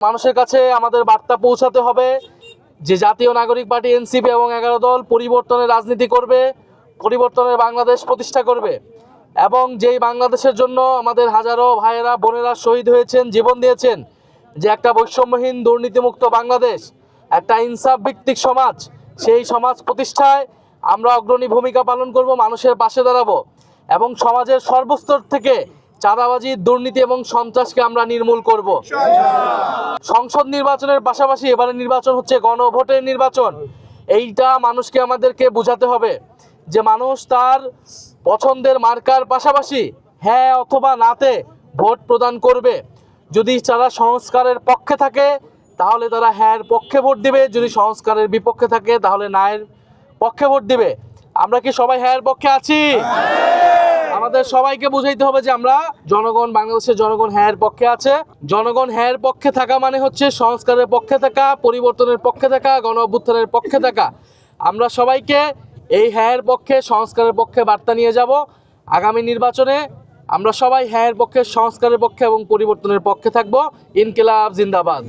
মানুষের কাছে আমাদের বার্তা পৌঁছাতে হবে যে জাতীয় নাগরিক পার্টি এনসিপি এবং 11 দল পরিবর্তনের রাজনীতি করবে, পরিবর্তনের বাংলাদেশ প্রতিষ্ঠা করবে এবং যেই বাংলাদেশের জন্য আমাদের হাজারো ভাইয়েরা বোনেরা শহীদ হয়েছেন, জীবন দিয়েছেন, যে একটা বৈষম্যহীন দুর্নীতিমুক্ত বাংলাদেশ, একটা ইনসাফ ভিত্তিক সমাজ, সেই সমাজ প্রতিষ্ঠায় আমরা অগ্রণী ভূমিকা পালন করব, মানুষের পাশে দাঁড়াবো এবং সমাজের সর্বস্তর থেকে চাঁদাবাজি, দুর্নীতি এবং সন্ত্রাসকে আমরা নির্মূল করব। সংসদ নির্বাচনের পাশাপাশি এবারে নির্বাচন হচ্ছে গণভোটের নির্বাচন। এইটা মানুষকে আমাদেরকে বোঝাতে হবে যে মানুষ তার পছন্দের মার্কার পাশাপাশি হ্যাঁ অথবা নাতে ভোট প্রদান করবে। যদি তারা সংস্কারের পক্ষে থাকে তাহলে তারা হ্যাঁর পক্ষে ভোট দিবে, যদি সংস্কারের বিপক্ষে থাকে তাহলে নায়ের পক্ষে ভোট দিবে। আমরা কি সবাই হ্যাঁর পক্ষে আছি? আমাদের সবাইকে বুঝাইতে হবে যে আমরা জনগণ, বাংলাদেশের জনগণ হ্যাঁর পক্ষে আছে। জনগণ হ্যাঁর পক্ষে থাকা মানে হচ্ছে সংস্কারের পক্ষে থাকা, পরিবর্তনের পক্ষে থাকা, গণ অভ্যুত্থানের পক্ষে থাকা। আমরা সবাইকে এই হ্যাঁর পক্ষে, সংস্কারের পক্ষে বার্তা নিয়ে যাব। আগামী নির্বাচনে আমরা সবাই হ্যাঁর পক্ষে, সংস্কারের পক্ষে এবং পরিবর্তনের পক্ষে থাকব। ইনকিলাব জিন্দাবাদ।